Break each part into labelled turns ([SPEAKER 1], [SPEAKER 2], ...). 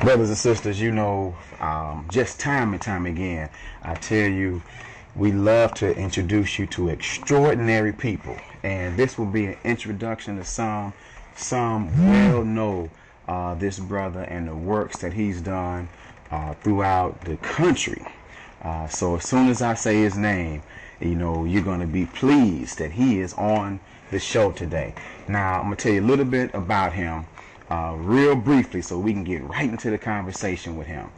[SPEAKER 1] Brothers and sisters, you know, just time and time again, I tell you, we love to introduce you to extraordinary people. And this will be an introduction to some. Some well know this brother and the works that he's done throughout the country. So as soon as I say his name, you know, you're going to be pleased that he is on the show today. Now, I'm going to tell you a little bit about him real briefly so we can get right into the conversation with him.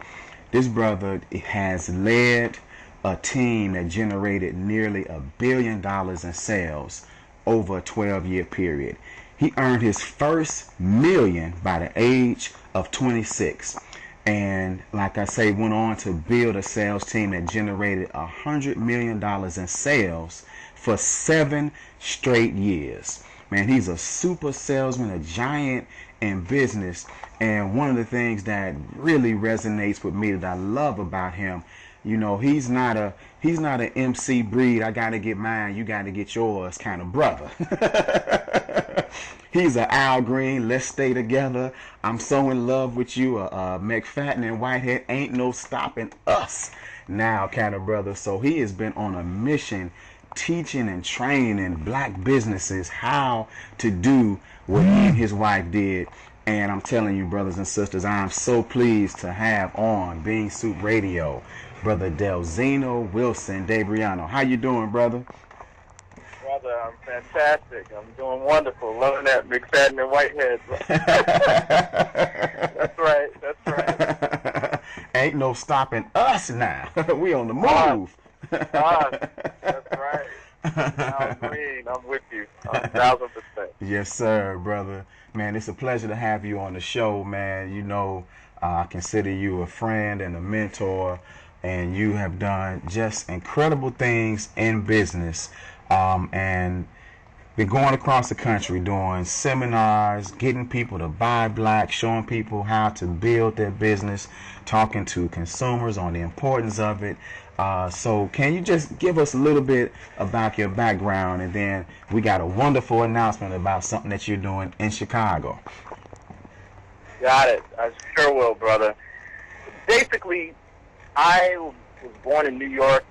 [SPEAKER 1] This brother has led a team that generated nearly $1 billion in sales over a 12-year period. He earned his first million by the age of 26. And like I say, went on to build a sales team that generated $100 million in sales for 7 straight years. Man, he's a super salesman, a giant in business. And one of the things that really resonates with me that I love about him, you know, he's not an MC breed, I gotta get mine, you gotta get yours kind of brother. He's an Al Green, let's stay together, I'm so in love with you, McFadden and Whitehead, ain't no stopping us now kind of brother. So he has been on a mission teaching and training black businesses how to do what he and his wife did. And I'm telling you, brothers and sisters, I'm so pleased to have on Bean Soup Radio, Brother Delxino Wilson de Briano. How you doing, brother?
[SPEAKER 2] Brother, I'm fantastic. I'm doing wonderful. Loving that McFadden and Whitehead. That's right. That's right.
[SPEAKER 1] Ain't no stopping us now. We on the move.
[SPEAKER 2] That's right. Al Green, I'm with you. 1,000%.
[SPEAKER 1] Yes, sir, brother. Man, it's a pleasure to have you on the show, man. You know, I consider you a friend and a mentor, and you have done just incredible things in business, and been going across the country doing seminars, getting people to buy black, showing people how to build their business, talking to consumers on the importance of it. So can you just give us a little bit about your background, and then we got a wonderful announcement about something that you're doing in Chicago.
[SPEAKER 2] Got it. I sure will, brother. Basically, I was born in New York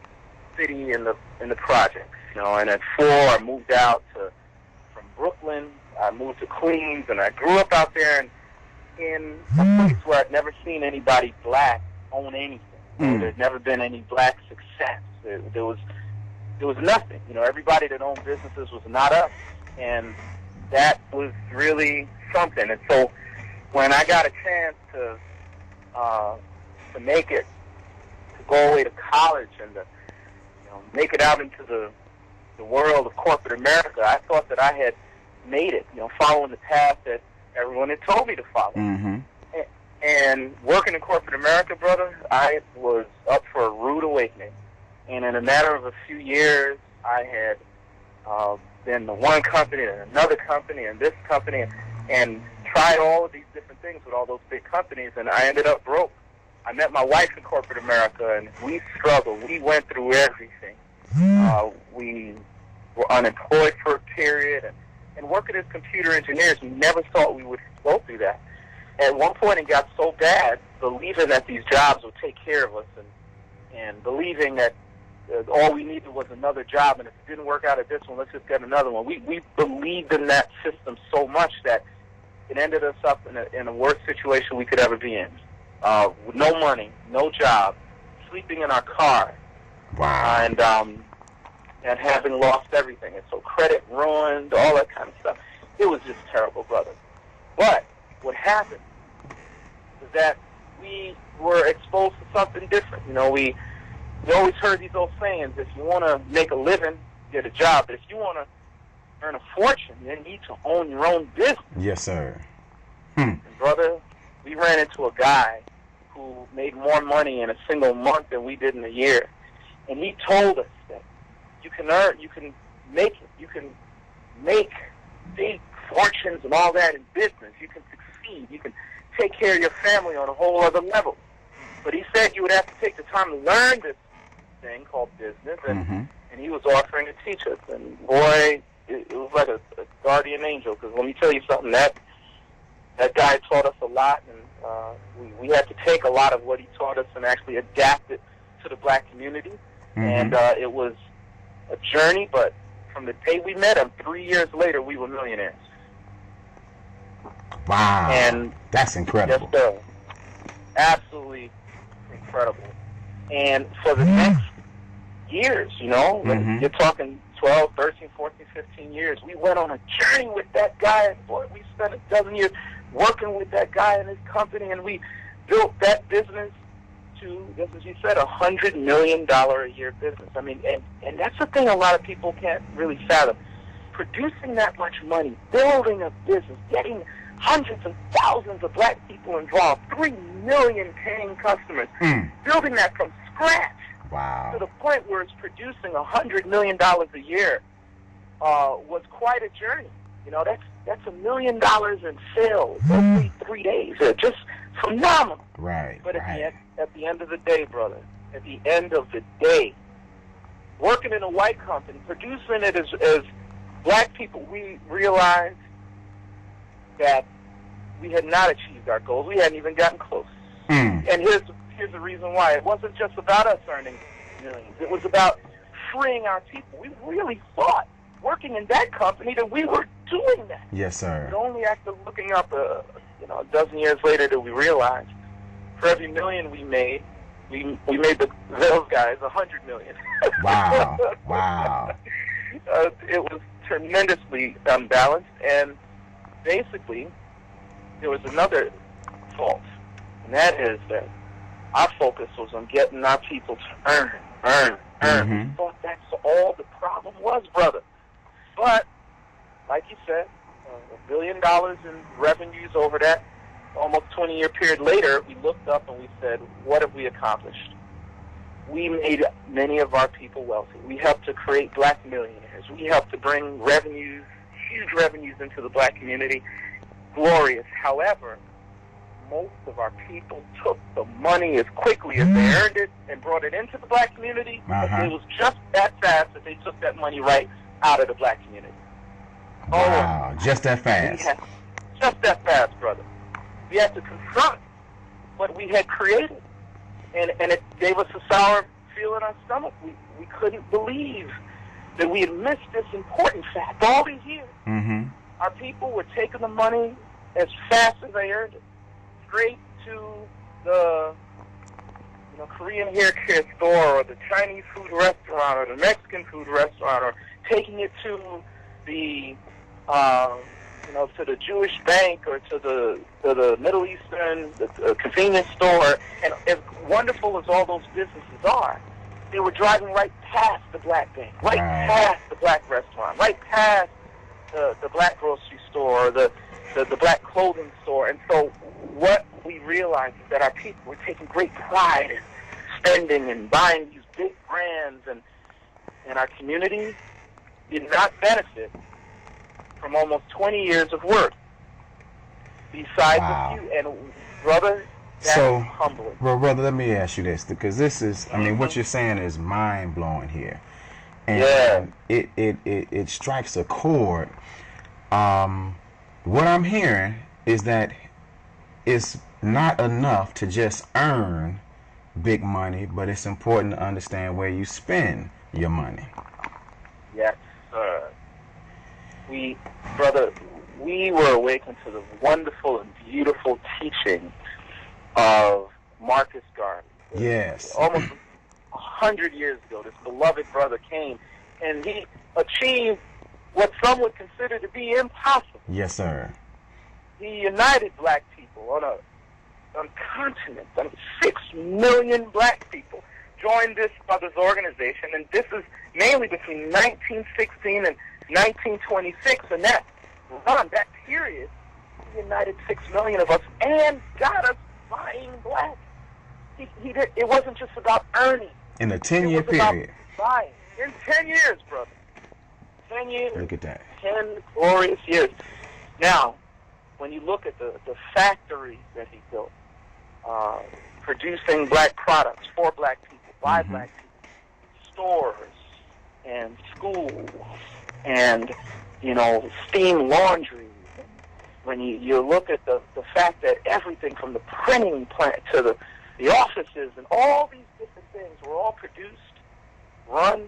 [SPEAKER 2] City in the projects, you know, and at 4 I moved out from Brooklyn. I moved to Queens, and I grew up out there in a place where I'd never seen anybody black own anything. There'd never been any black success. There was nothing. You know, everybody that owned businesses was not us, and that was really something. And so, when I got a chance to make it, to go away to college and to make it out into the world of corporate America, I thought that I had made it. You know, following the path that everyone had told me to follow.
[SPEAKER 1] Mm-hmm.
[SPEAKER 2] And working in corporate America, brother, I was up for a rude awakening. And in a matter of a few years, I had been to one company and another company and this company and tried all of these different things with all those big companies, and I ended up broke. I met my wife in corporate America, and we struggled. We went through everything. We were unemployed for a period, and working as computer engineers, we never thought we would go through that. At one point, it got so bad, believing that these jobs would take care of us, and believing that all we needed was another job, and if it didn't work out at this one, let's just get another one. We believed in that system so much that it ended us up in a worse situation we could ever be in. With no money, no job, sleeping in our car,
[SPEAKER 1] wow,
[SPEAKER 2] and having lost everything. And so credit ruined, all that kind of stuff. It was just terrible, brother. But what happened is that we were exposed to something different. You know, we always heard these old sayings: if you want to make a living, get a job. But if you want to earn a fortune, you need to own your own business.
[SPEAKER 1] Yes, sir.
[SPEAKER 2] And brother, we ran into a guy who made more money in a single month than we did in a year. And he told us that you can make it. You can make big fortunes and all that in business. You can succeed. You can take care of your family on a whole other level. But he said you would have to take the time to learn this thing called business, and he was offering to teach us. And boy, it was like a guardian angel, because let me tell you something, that guy taught us a lot, We had to take a lot of what he taught us and actually adapt it to the black community. And it was a journey, but from the day we met him, 3 years later, we were millionaires.
[SPEAKER 1] Wow.
[SPEAKER 2] And
[SPEAKER 1] that's incredible.
[SPEAKER 2] Yes, sir. Absolutely incredible. And for the next years, you know, you're talking 12, 13, 14, 15 years, we went on a journey with that guy. Boy, we spent a dozen years working with that guy and his company, and we built that business to, just as you said, $100 million a year business. I mean, and that's the thing a lot of people can't really fathom. Producing that much money, building a business, getting hundreds of thousands of black people involved, 3 million paying customers, building that from scratch.
[SPEAKER 1] Wow. To
[SPEAKER 2] the point where it's producing $100 million a year was quite a journey. You know, that's $1 million in sales every 3 days. Just phenomenal.
[SPEAKER 1] Right.
[SPEAKER 2] But at the end of the day, brother, at the end of the day, working in a white company, producing it as black people, we realized that we had not achieved our goals. We hadn't even gotten close. And here's the reason why. It wasn't just about us earning millions. It was about freeing our people. We really thought, working in that company, that we were doing that.
[SPEAKER 1] Yes, sir.
[SPEAKER 2] But only after looking up, a dozen years later, that we realized for every million we made, we made those guys 100 million.
[SPEAKER 1] Wow. Wow.
[SPEAKER 2] It was tremendously unbalanced, and basically, there was another fault, and that is that our focus was on getting our people to earn. We thought that's all the problem was, brother. But, like you said, $1 billion in revenues over that almost 20-year period later, we looked up and we said, what have we accomplished? We made many of our people wealthy. We helped to create black millionaires. We helped to bring revenues, huge revenues into the black community. Glorious. However, most of our people took the money as quickly as they earned it and brought it into the black community. It was just that fast that they took that money right out of the black community.
[SPEAKER 1] Wow, just that fast.
[SPEAKER 2] Just that fast, brother. We had to confront what we had created, and it gave us a sour feel in our stomach. We couldn't believe that we had missed this important fact all these years. Our people were taking the money as fast as they earned it, straight to the Korean hair care store or the Chinese food restaurant or the Mexican food restaurant, or taking it to the to the Jewish bank or to the Middle Eastern convenience store. And as wonderful as all those businesses are, they were driving right past the black bank, right past the black restaurant, right past the black grocery store, the black clothing store. And so what we realized is that our people were taking great pride in spending and buying these big brands, and our community did not benefit from almost 20 years of work. Besides a few, and brother, that's humbling.
[SPEAKER 1] Well, brother, let me ask you this, because this is, I mean, what you're saying is mind-blowing here. And it strikes a chord. What I'm hearing is that it's not enough to just earn big money, but it's important to understand where you spend your money.
[SPEAKER 2] Yes, sir. We were awakened to the wonderful and beautiful teaching of Marcus Garvey.
[SPEAKER 1] Yes.
[SPEAKER 2] Almost 100 years ago, this beloved brother came, and he achieved what some would consider to be impossible.
[SPEAKER 1] Yes, sir.
[SPEAKER 2] He united black people on a continent. 6 million black people joined this brother's organization, and this is mainly between 1916 and 1926, and that period, he united 6 million of us and got us buying black. He did. It wasn't just about earning.
[SPEAKER 1] In a 10-year period.
[SPEAKER 2] Buying. In 10 years, brother. 10 years.
[SPEAKER 1] Look at that.
[SPEAKER 2] 10 glorious years. Now, when you look at the factories that he built, producing black products for black people, by black people, stores and schools and, steam laundry, when you look at the fact that everything from the printing plant to the offices and all these different things were all produced, run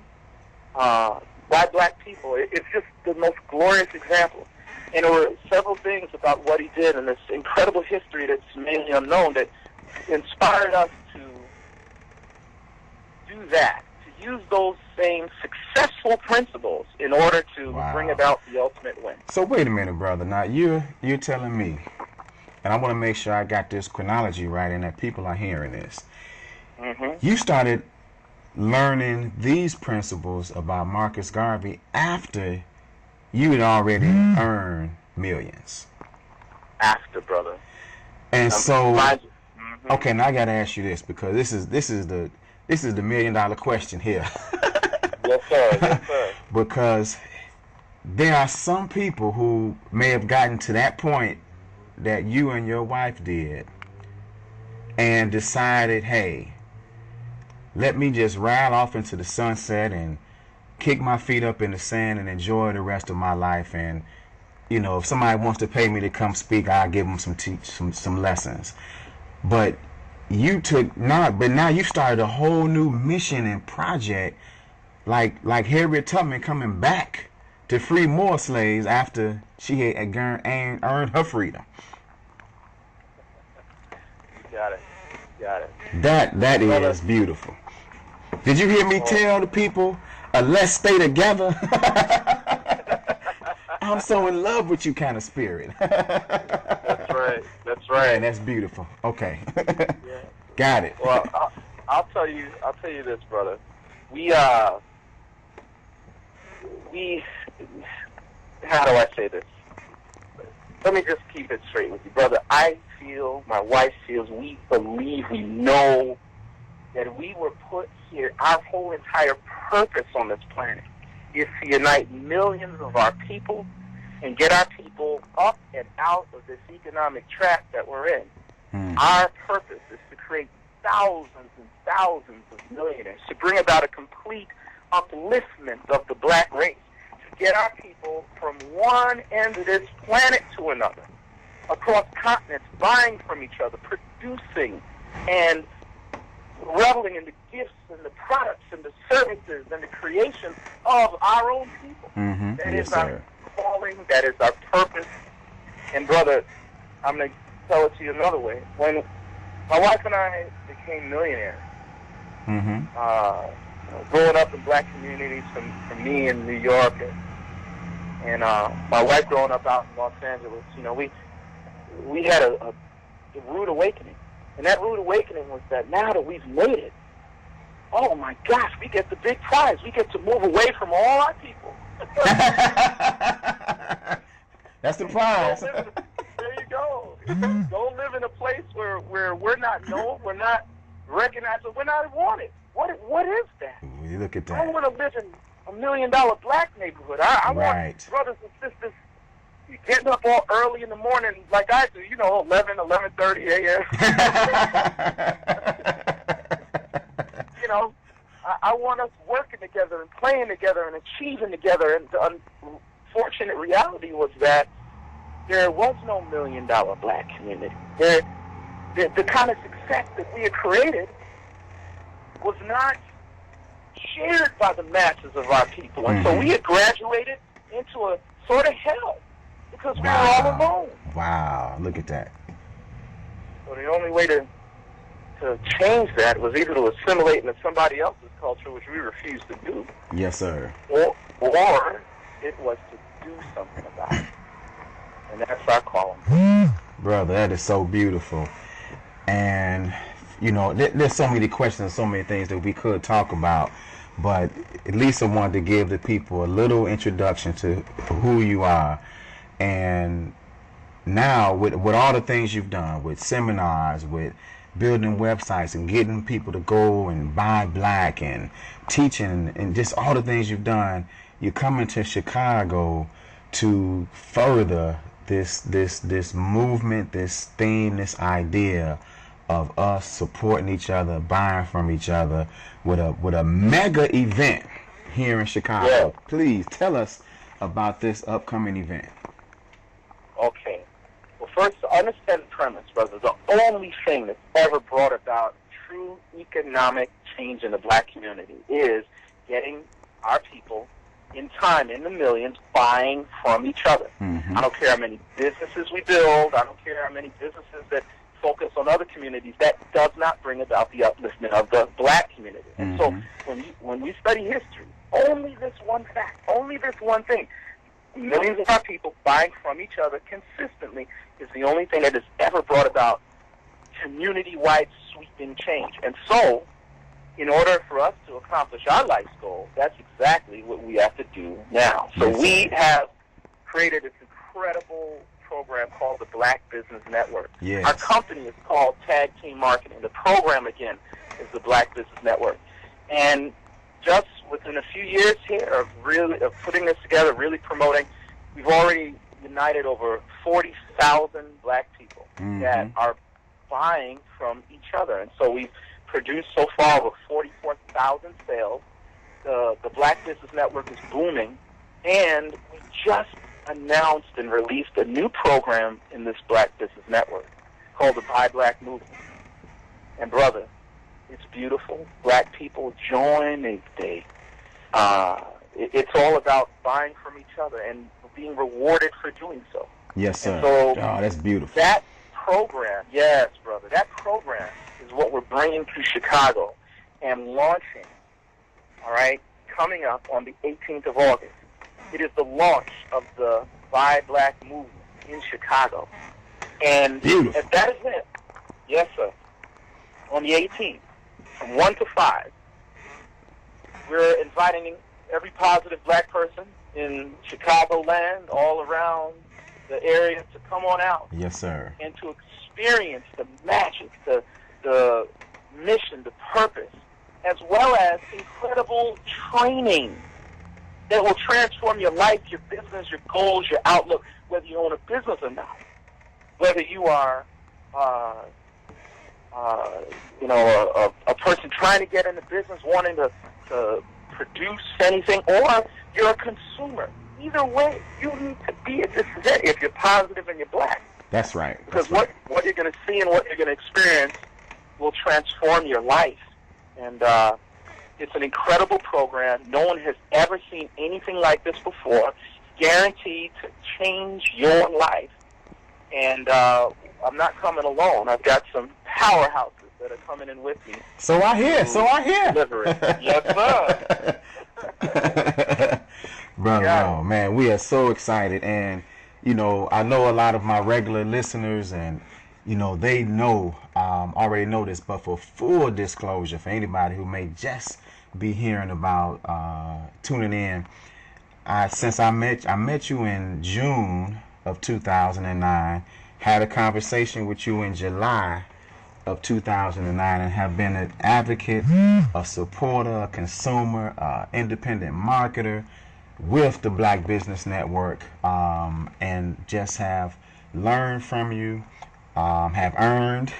[SPEAKER 2] by black people. It's just the most glorious example. And there were several things about what he did in this incredible history that's mainly unknown that inspired us to do that, to use those same successful principles in order to bring about the ultimate win.
[SPEAKER 1] So wait a minute, brother. Now you're telling me, and I want to make sure I got this chronology right and that people are hearing this.
[SPEAKER 2] Mm-hmm.
[SPEAKER 1] You started learning these principles about Marcus Garvey after you had already earned millions.
[SPEAKER 2] After, brother.
[SPEAKER 1] And so,
[SPEAKER 2] mm-hmm.
[SPEAKER 1] Okay, now I got to ask you this, because this is the $1 million question here.
[SPEAKER 2] Yes, sir. Yes, sir.
[SPEAKER 1] Because there are some people who may have gotten to that point that you and your wife did and decided, hey, let me just ride off into the sunset and kick my feet up in the sand and enjoy the rest of my life. And, you know, if somebody wants to pay me to come speak, I'll give them some lessons. But now you started a whole new mission and project, like Harriet Tubman coming back to free more slaves after she had earned her freedom.
[SPEAKER 2] Got it.
[SPEAKER 1] That is beautiful. Did you hear me tell the people, let's stay together? I'm so in love with you kind of spirit.
[SPEAKER 2] That's right.
[SPEAKER 1] Man, that's beautiful. Okay.
[SPEAKER 2] Yeah.
[SPEAKER 1] Got it.
[SPEAKER 2] Well, I'll tell you this, brother. We how do I say this? Let me just keep it straight with you, brother. I feel, my wife feels, we believe, we know that we were put here, our whole entire purpose on this planet is to unite millions of our people and get our people up and out of this economic trap that we're in. Our purpose is to create thousands and thousands of millionaires, to bring about a complete upliftment of the black race, to get our people from one end of this planet to another, across continents, buying from each other, producing and reveling in the gifts and the products and the services and the creation of our own people.
[SPEAKER 1] Mm-hmm.
[SPEAKER 2] That
[SPEAKER 1] Yes,
[SPEAKER 2] is our
[SPEAKER 1] sir.
[SPEAKER 2] calling. That is our purpose. And brother, I'm going to tell it to you another way. When my wife and I became millionaires, growing up in black communities, from me in New York, and my wife growing up out in Los Angeles, you know, we had a rude awakening. And that rude awakening was that now that we've made it, oh my gosh, we get the big prize. We get to move away from all our people.
[SPEAKER 1] That's the prize.
[SPEAKER 2] There you go. Go live in a place where we're not known, we're not recognized, we're not wanted. What is that?
[SPEAKER 1] You look at that.
[SPEAKER 2] I don't want to live in $1 million black neighborhood. I want brothers and sisters getting up all early in the morning like I do, 11:30 a.m. I want us working together and playing together and achieving together. And the unfortunate reality was that there was no $1 million black community. The kind of success that we had created was not shared by the masses of our people. And so we had graduated into a sort of hell because we were all alone.
[SPEAKER 1] Wow, look at that.
[SPEAKER 2] So the only way to change that was either to assimilate into somebody else's culture, which we refused to do.
[SPEAKER 1] Yes, sir.
[SPEAKER 2] Or it was to do something about it. And that's our calling.
[SPEAKER 1] Brother, that is so beautiful. And, there's so many questions, so many things that we could talk about. But at least I wanted to give the people a little introduction to who you are. And now, with all the things you've done, with seminars, with building websites and getting people to go and buy black and teaching and just all the things you've done, you're coming to Chicago to further this movement, this theme, this idea of us supporting each other, buying from each other with a mega event here in Chicago.
[SPEAKER 2] Yeah.
[SPEAKER 1] Please tell us about this upcoming event.
[SPEAKER 2] Okay. the unassaid premise, brother, the only thing that's ever brought about true economic change in the black community is getting our people in time, in the millions, buying from each other.
[SPEAKER 1] Mm-hmm.
[SPEAKER 2] I don't care how many businesses we build. I don't care how many businesses that focus on other communities. That does not bring about the upliftment of the black community. And so when we study history, only this one fact, only this one thing, millions of our people buying from each other consistently is the only thing that has ever brought about community-wide sweeping change. And so, in order for us to accomplish our life's goal, that's exactly what we have to do now. So we have created this incredible program called the Black Business Network.
[SPEAKER 1] Yes.
[SPEAKER 2] Our company is called Tag Team Marketing. The program, again, is the Black Business Network. And just within a few years here of putting this together, really promoting, we've already united over 40,000 black people that are buying from each other. And so we've produced so far over 44,000 sales. The Black Business Network is booming. And we just announced and released a new program in this Black Business Network called the Buy Black Movement. And brother, it's beautiful. Black people join. It's all about buying from each other and being rewarded for doing so.
[SPEAKER 1] Yes, sir.
[SPEAKER 2] And so
[SPEAKER 1] that's beautiful.
[SPEAKER 2] That program, yes, brother, that program is what we're bringing to Chicago and launching, all right, coming up on the 18th of August. It is the launch of the Buy Black movement in Chicago. And at that event, yes, sir, on the 18th, from 1 to 5, we're inviting every positive black person in Chicagoland, all around the area, to come on out.
[SPEAKER 1] Yes, sir.
[SPEAKER 2] And to experience the magic, the mission, the purpose, as well as incredible training that will transform your life, your business, your goals, your outlook, whether you own a business or not, whether you are a person trying to get into business, wanting to produce anything, or you're a consumer. Either way, you need to be at this event if you're positive and you're black.
[SPEAKER 1] That's right.
[SPEAKER 2] Because what you're going to see and what you're going to experience will transform your life. And it's an incredible program. No one has ever seen anything like this before. Guaranteed to change your life. And I'm not coming alone. I've got some powerhouses that are coming in with me.
[SPEAKER 1] So I hear.
[SPEAKER 2] Deliver it. Yes, sir.
[SPEAKER 1] Brother, oh, man, we are so excited. And, I know a lot of my regular listeners, and, they already know this, but for full disclosure, for anybody who may just be hearing about tuning in, since I met you in June of 2009, had a conversation with you in July of 2009, and have been an advocate, a supporter, a consumer, independent marketer with the Black Business Network, and just have learned from you, have earned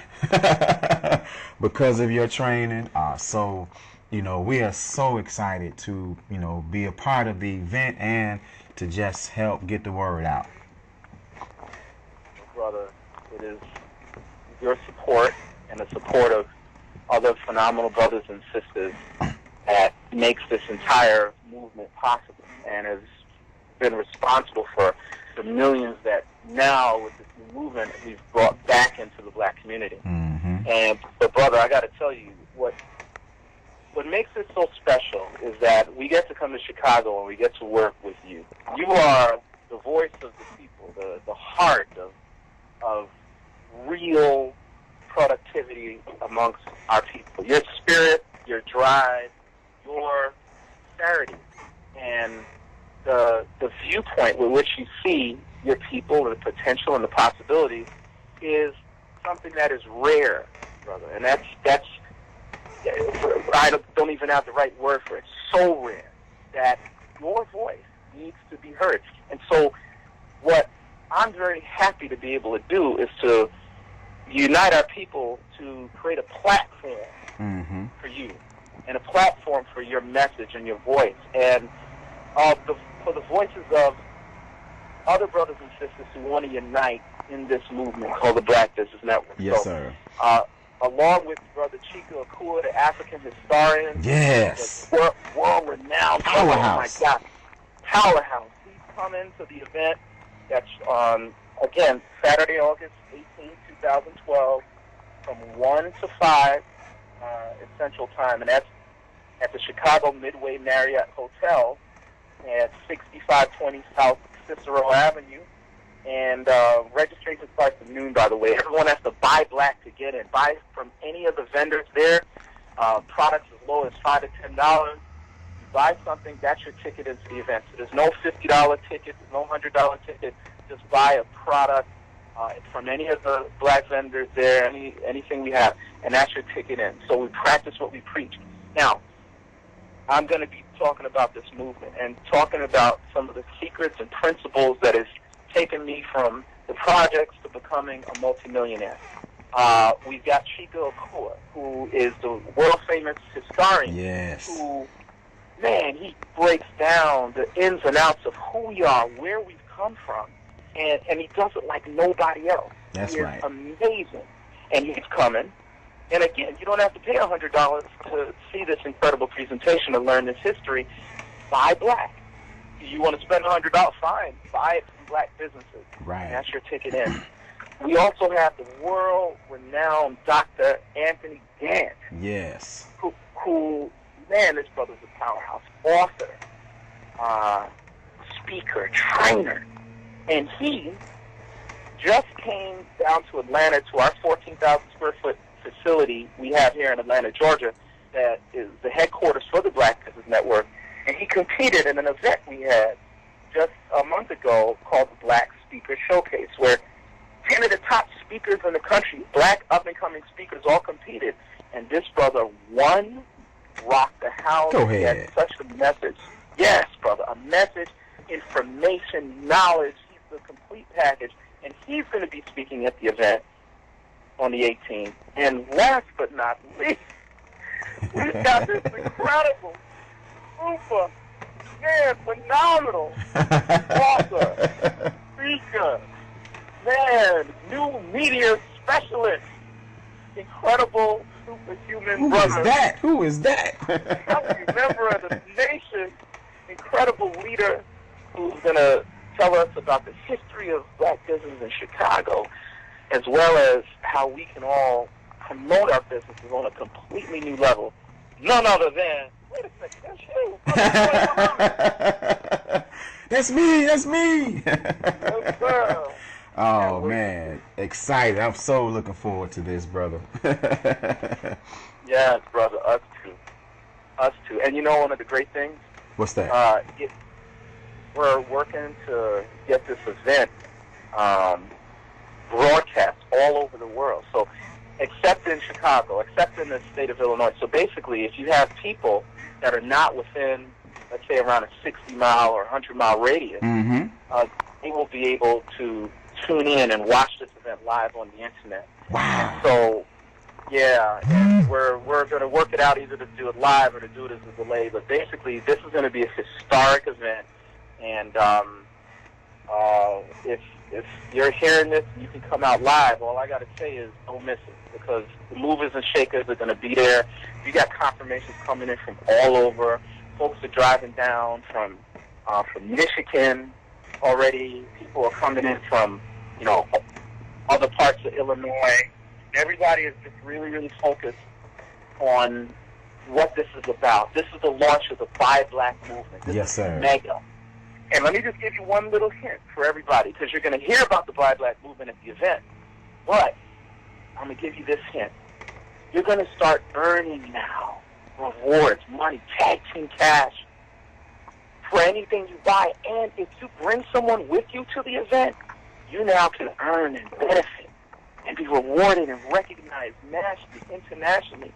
[SPEAKER 1] because of your training. So, we are so excited to, be a part of the event and to just help get the word out.
[SPEAKER 2] Brother, it is your support and the support of other phenomenal brothers and sisters that makes this entire movement possible, and has been responsible for the millions that now, with this new movement, we've brought back into the black community. But brother, I got to tell you, what makes it so special is that we get to come to Chicago and we get to work with you. You are the voice of the people, the heart of real productivity amongst our people. Your spirit, your drive, your sincerity, and the viewpoint with which you see your people, the potential and the possibilities, is something that is rare, brother. And that's I don't even have the right word for it. So rare that your voice needs to be heard. And so what I'm very happy to be able to do is to unite our people to create a platform for you, and a platform for your message and your voice, and for the voices of other brothers and sisters who want to unite in this movement called the Black Business Network.
[SPEAKER 1] Yes,
[SPEAKER 2] so,
[SPEAKER 1] sir.
[SPEAKER 2] Along with Brother Chike Akua, the African historian,
[SPEAKER 1] Yes,
[SPEAKER 2] the world-renowned
[SPEAKER 1] powerhouse.
[SPEAKER 2] Oh my God, powerhouse. He's coming to the event. That's again Saturday, August 18, 2012, from 1 to 5 Central Time, and that's at the Chicago Midway Marriott Hotel at 6520 South Cicero Avenue. And registration starts at noon, by the way. Everyone has to buy black to get in. Buy from any of the vendors there. Products as low as $5 to $10. You buy something, that's your ticket into the event. So there's no $50 ticket, there's no $100 ticket. Just buy a product from any of the black vendors there, anything we have, and that's your ticket in. So we practice what we preach. Now, I'm going to be talking about this movement and talking about some of the secrets and principles that has taken me from the projects to becoming a multimillionaire. We've got Chike Akua, who is the world-famous historian.
[SPEAKER 1] Yes.
[SPEAKER 2] Who, man, he breaks down the ins and outs of who we are, where we've come from, and he does it like nobody else.
[SPEAKER 1] That's
[SPEAKER 2] he
[SPEAKER 1] right.
[SPEAKER 2] Is amazing. And he's coming. And again, you don't have to pay $100 to see this incredible presentation and learn this history. Buy black. You want to spend $100? Fine. Buy it from black businesses.
[SPEAKER 1] Right.
[SPEAKER 2] And that's your ticket in. We also have the world-renowned Dr. Anthony Gant.
[SPEAKER 1] Yes.
[SPEAKER 2] Who, man, this brother's a powerhouse. Author, speaker, trainer. And he just came down to Atlanta to our 14,000 square foot facility we have here in Atlanta, Georgia, that is the headquarters for the Black Business Network. And he competed in an event we had just a month ago called the Black Speaker Showcase, where 10 of the top speakers in the country, black up-and-coming speakers, all competed. And this brother won, rocked the house.
[SPEAKER 1] Go ahead.
[SPEAKER 2] He had such a message. Yes, brother, a message, information, knowledge. He's the complete package. And he's going to be speaking at the event on the 18th. And last but not least, we've got this incredible, super, man, phenomenal author, speaker, man, new media specialist, incredible, superhuman brother.
[SPEAKER 1] Who is that?
[SPEAKER 2] A member of the nation, incredible leader who's going to tell us about the history of black business in Chicago, as well as how we can all promote our businesses on a completely new level. None other than, wait a second, that's you.
[SPEAKER 1] That's me. That's me.
[SPEAKER 2] Yes, sir.
[SPEAKER 1] Oh, man. Excited. I'm so looking forward to this, brother.
[SPEAKER 2] Yes, brother. Us too. Us too. And you know one of the great things?
[SPEAKER 1] What's that?
[SPEAKER 2] We're working to get this event broadcast all over the world. So, except in Chicago, except in the state of Illinois. So basically, if you have people that are not within, let's say, around a 60-mile or 100-mile radius, they will be able to tune in and watch this event live on the internet.
[SPEAKER 1] Wow.
[SPEAKER 2] And so, yeah, and we're going to work it out either to do it live or to do it as a delay. But basically, this is going to be a historic event. And if you're hearing this and you can come out live, all I got to say is don't miss it, because the movers and shakers are going to be there. You got confirmations coming in from all over. Folks are driving down from Michigan already. People are coming in from, other parts of Illinois. Everybody is just really, really focused on what this is about. This is the launch of the Buy Black movement. This
[SPEAKER 1] Yes, sir.
[SPEAKER 2] is mega. And let me just give you one little hint for everybody, because you're going to hear about the Buy Black movement at the event. But I'm going to give you this hint. You're going to start earning now rewards, money, tag team cash for anything you buy. And if you bring someone with you to the event, you now can earn and benefit and be rewarded and recognized nationally, internationally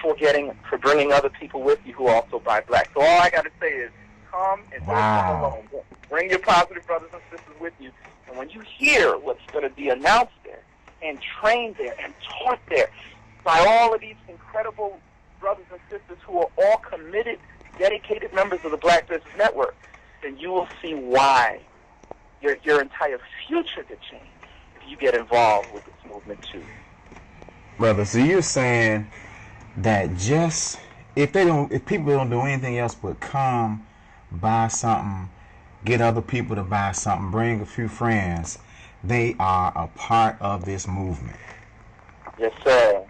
[SPEAKER 2] for bringing other people with you who also buy black. So all I got to say is, come and don't come alone. Bring your positive brothers and sisters with you. And when you hear what's going to be announced there and trained there and taught there by all of these incredible brothers and sisters who are all committed, dedicated members of the Black Business Network, then you will see why your entire future could change if you get involved with this movement too.
[SPEAKER 1] Brother, so you're saying that just if people don't do anything else but come, buy something, get other people to buy something, bring a few friends, they are a part of this movement.
[SPEAKER 2] Yes, sir.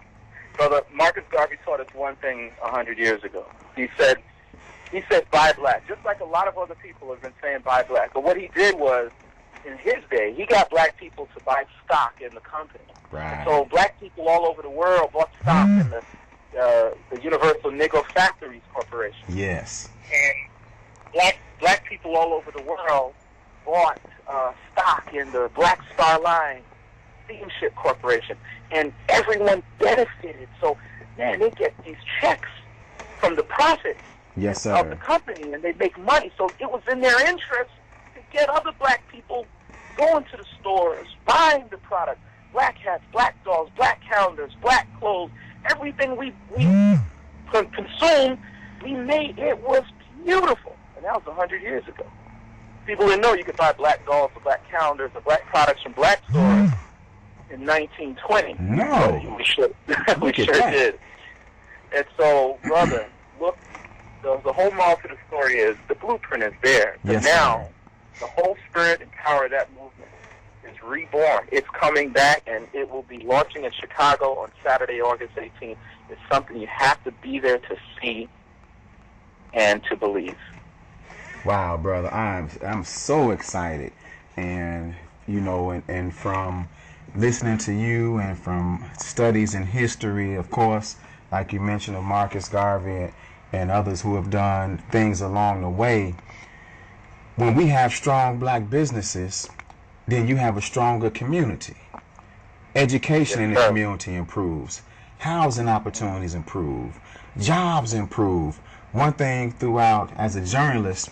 [SPEAKER 2] Brother, Marcus Garvey taught us one thing 100 years ago. He said, buy black, just like a lot of other people have been saying buy black. But what he did was, in his day, he got black people to buy stock in the company.
[SPEAKER 1] Right.
[SPEAKER 2] And so black people all over the world bought stock in the Universal Negro Factories Corporation.
[SPEAKER 1] Yes.
[SPEAKER 2] And black people all over the world bought stock in the Black Star Line Steamship Corporation. And everyone benefited. So, man, they get these checks from the profits
[SPEAKER 1] yes, sir.
[SPEAKER 2] of the company, and they make money. So it was in their interest to get other black people going to the stores, buying the product. Black hats, black dolls, black calendars, black clothes, everything we consumed, we made. It was beautiful. And that was 100 years ago. People didn't know you could buy black dolls or black calendars or black products from black stores in 1920.
[SPEAKER 1] No.
[SPEAKER 2] We sure did. And so, brother, look, the whole moral to the story is the blueprint is there. But
[SPEAKER 1] yes,
[SPEAKER 2] now,
[SPEAKER 1] sir.
[SPEAKER 2] the whole spirit and power of that movement is reborn. It's coming back, and it will be launching in Chicago on Saturday, August 18th. It's something you have to be there to see and to believe.
[SPEAKER 1] Wow, brother, I'm so excited, and and from listening to you and from studies in history, of course, like you mentioned of Marcus Garvey and others who have done things along the way. When we have strong black businesses, then you have a stronger community. Education in the community improves. Housing opportunities improve. Jobs improve. One thing throughout, as a journalist,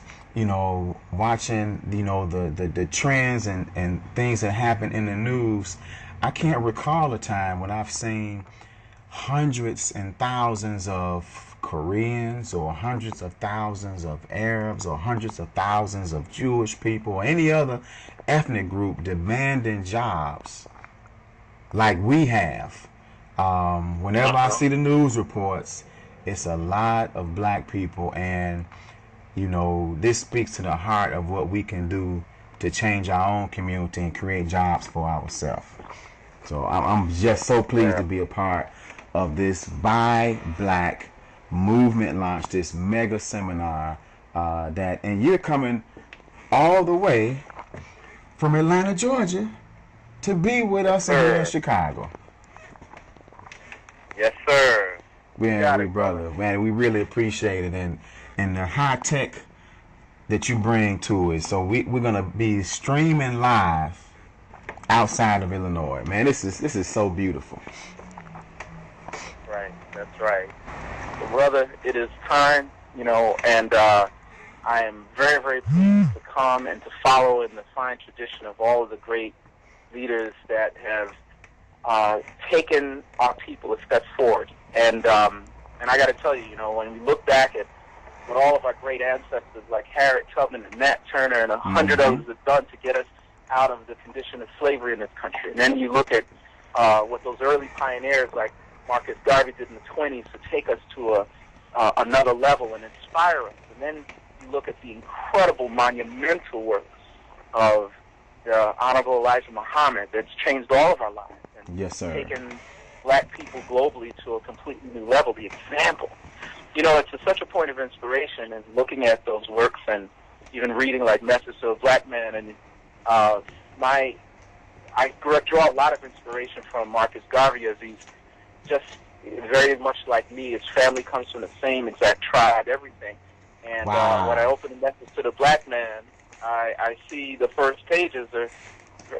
[SPEAKER 1] watching, the trends and things that happen in the news, I can't recall a time when I've seen hundreds and thousands of Koreans or hundreds of thousands of Arabs or hundreds of thousands of Jewish people or any other ethnic group demanding jobs like we have. Whenever I see the news reports, it's a lot of black people, and this speaks to the heart of what we can do to change our own community and create jobs for ourselves. So I'm just so pleased to be a part of this Buy Black movement launch, this mega seminar and you're coming all the way from Atlanta, Georgia, to be with us here in Chicago.
[SPEAKER 2] Yes, sir.
[SPEAKER 1] Brother, man, we really appreciate it, and the high tech that you bring to it. So we're gonna be streaming live outside of Illinois, man. This is so beautiful.
[SPEAKER 2] Right, that's right. So, brother, it is time, and I am very, very pleased to come and to follow in the fine tradition of all of the great leaders that have taken our people a step forward. And I got to tell you, when we look back at what all of our great ancestors like Harriet Tubman and Nat Turner and 100 others have done to get us out of the condition of slavery in this country, and then you look at what those early pioneers like Marcus Garvey did in the 20s to take us to another level and inspire us, and then you look at the incredible monumental works of the Honorable Elijah Muhammad that's changed all of our lives and
[SPEAKER 1] yes, sir.
[SPEAKER 2] taken black people globally to a completely new level. The example, it's such a point of inspiration, and looking at those works and even reading like Message to a Black Man, and I draw a lot of inspiration from Marcus Garvey, as he's just very much like me. His family comes from the same exact tribe, everything. And
[SPEAKER 1] wow.
[SPEAKER 2] When I open a Message to the Black Man, I see the first pages are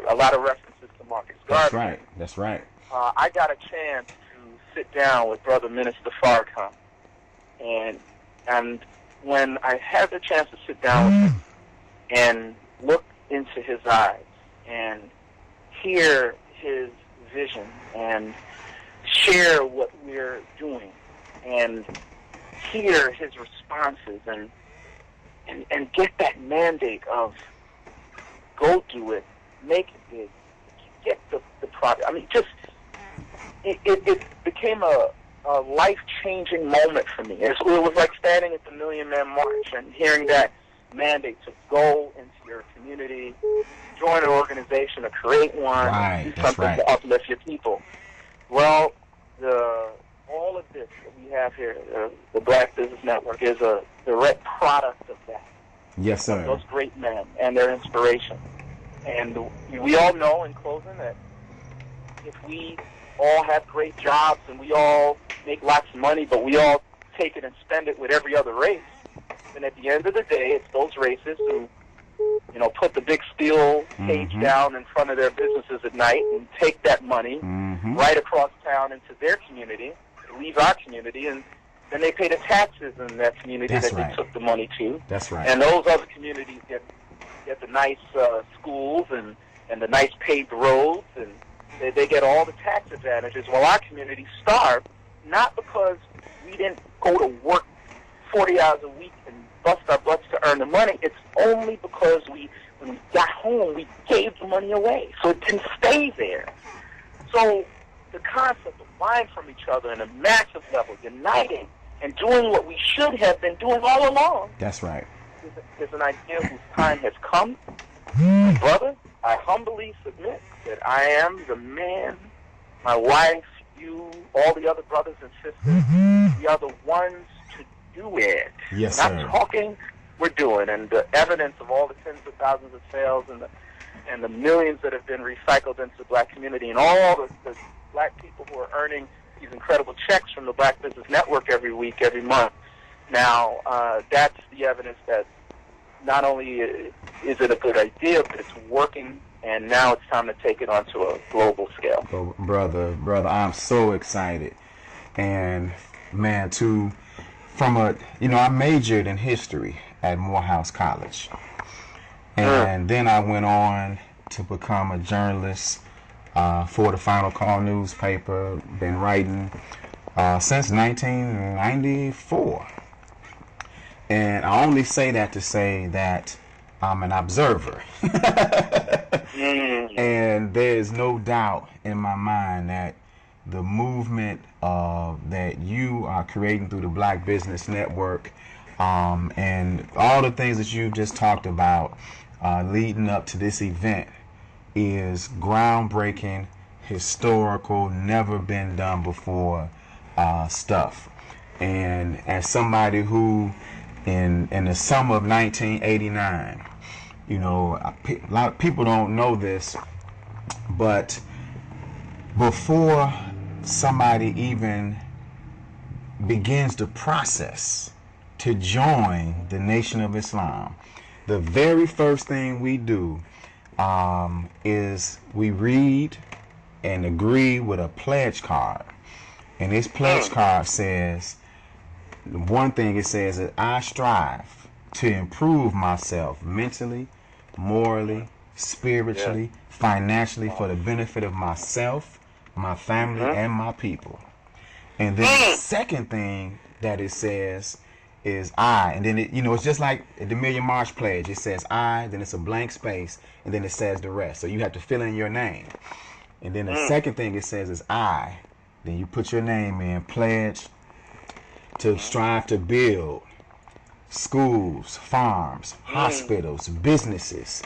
[SPEAKER 2] a lot of references to Marcus Garvey.
[SPEAKER 1] That's right.
[SPEAKER 2] I got a chance to sit down with Brother Minister Farrakhan, and when I had the chance to sit down with him and look into his eyes and hear his vision and share what we're doing and hear his responses and get that mandate of go do it, make it big, get the product. I mean, just it became a life-changing moment for me. It was like standing at the Million Man March and hearing that mandate to go into your community, join an organization, or create one, do something to uplift your people. Well, all of this that we have here, the Black Business Network, is a direct product of that.
[SPEAKER 1] Yes, sir.
[SPEAKER 2] Those great men and their inspiration. And we all know, in closing, that if we all have great jobs and we all make lots of money, but we all take it and spend it with every other race, then at the end of the day, it's those races who, put the big steel cage down in front of their businesses at night and take that money right across town into their community, leave our community, and then they pay the taxes in that community they took the money to.
[SPEAKER 1] That's right.
[SPEAKER 2] And those other communities get the nice schools and the nice paved roads, and they get all the tax advantages, while our communities starve, not because we didn't go to work 40 hours a week and bust our butts to earn the money. It's only because when we got home, we gave the money away, so it didn't stay there. So the concept of buying from each other on a massive level, uniting, and doing what we should have been doing all along.
[SPEAKER 1] That's right.
[SPEAKER 2] Is an idea whose time has come. My brother, I humbly submit that I am the man, my wife, you, all the other brothers and sisters, we are the ones to do it.
[SPEAKER 1] Yes,
[SPEAKER 2] Not
[SPEAKER 1] sir.
[SPEAKER 2] talking, we're doing. And the evidence of all the tens of thousands of sales and the millions that have been recycled into the black community, and all the black people who are earning these incredible checks from the Black Business Network every week, every month. Now, that's the evidence that not only is it a good idea, but it's working, and now it's time to take it onto a global scale.
[SPEAKER 1] Oh, brother, I'm so excited. And, man, I majored in history at Morehouse College. And then I went on to become a journalist for the Final Call newspaper. Been writing since 1994. And I only say that to say that I'm an observer. And there's no doubt in my mind that the movement that you are creating through the Black Business Network and all the things that you've just talked about leading up to this event is groundbreaking, historical, never been done before stuff. And as somebody who in the summer of 1989, a lot of people don't know this, but before somebody even begins the process to join the Nation of Islam, the very first thing we do is we read and agree with a pledge card. And this pledge card says, one thing it says is, I strive to improve myself mentally, morally, spiritually, financially, for the benefit of myself, my family, and my people. And then the second thing that it says is I. And then it's just like the Million March Pledge. It says I, then it's a blank space, and then it says the rest. So you have to fill in your name. And then the second thing it says is I. Then you put your name in, pledge to strive to build schools, farms, hospitals, businesses,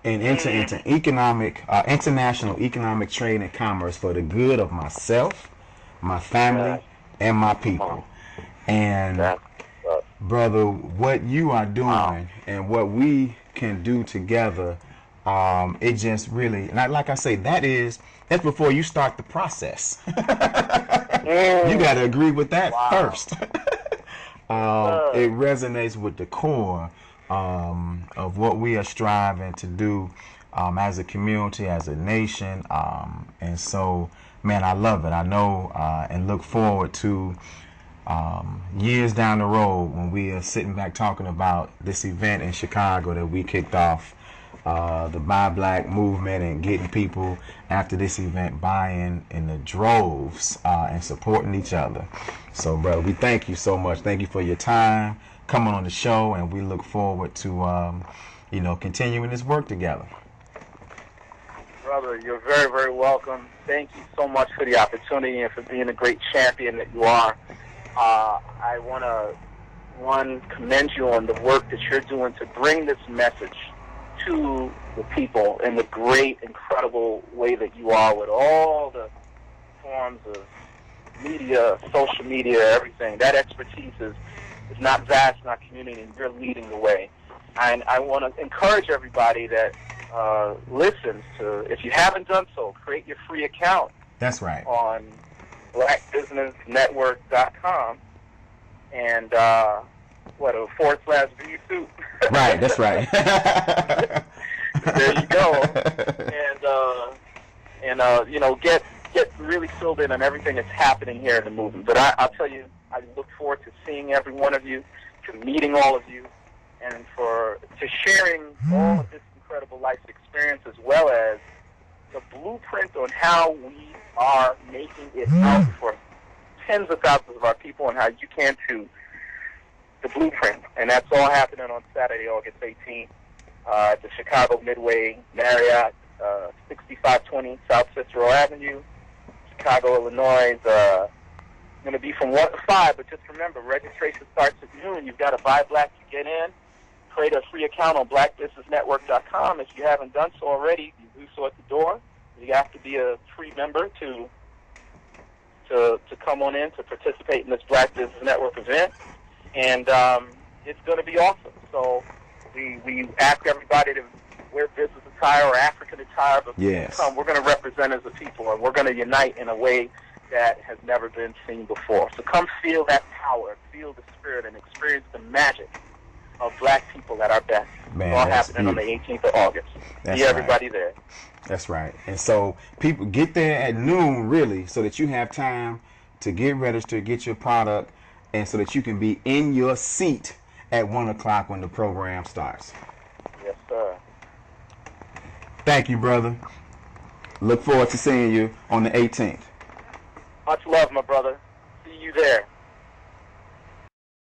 [SPEAKER 1] and enter into international economic trade and commerce for the good of myself, my family, and my people. And brother, what you are doing and what we can do together, it just really, like I say, that's before you start the process. You got to agree with that first. It resonates with the core of what we are striving to do as a community, as a nation. And so, man, I love it. I know and look forward to years down the road when we are sitting back talking about this event in Chicago that we kicked off, the Buy Black movement, and getting people after this event buying in the droves and supporting each other. So, brother, we thank you so much. Thank you for your time coming on the show, and we look forward to continuing this work together.
[SPEAKER 2] Brother, you're very, very welcome. Thank you so much for the opportunity and for being a great champion that you are. I want to, commend you on the work that you're doing to bring this message to the people in the great, incredible way that you are with all the forms of media, social media, everything. That expertise is not vast in our community, and you're leading the way. And I want to encourage everybody that listens to, if you haven't done so, create your free account.
[SPEAKER 1] That's right.
[SPEAKER 2] On blackbusinessnetwork.com and /vsuit.
[SPEAKER 1] Right, that's right.
[SPEAKER 2] There you go. And get really filled in on everything that's happening here in the movement. But I'll tell you, I look forward to seeing every one of you, to meeting all of you, and to sharing all of this incredible life experience, as well as the blueprint on how we are making it out for tens of thousands of our people, and how you can too. The blueprint, and that's all happening on Saturday, August 18th, at the Chicago Midway Marriott, 6520 South Cicero Avenue, Chicago, Illinois. Going to be from 1 to 5, but just remember, registration starts at noon. You've got to buy black to get in. Create a free account on blackbusinessnetwork.com. If you haven't done so already, you do so at the door. You have to be a free member to come on in to participate in this Black Business Network event. And it's going to be awesome. So we ask everybody to wear business attire or African attire, but
[SPEAKER 1] yes,
[SPEAKER 2] we're going to represent as a people, and we're going to unite in a way that has never been seen before. So come feel that power, feel the spirit, and experience the magic of black people at our best.
[SPEAKER 1] Man,
[SPEAKER 2] it's all happening on the 18th of August. See everybody there.
[SPEAKER 1] That's right. And so people get there at noon, really, so that you have time to get registered, get your product, and so that you can be in your seat at 1 o'clock when the program starts.
[SPEAKER 2] Yes, sir.
[SPEAKER 1] Thank you, brother. Look forward to seeing you on the 18th.
[SPEAKER 2] Much love, my brother. See you there.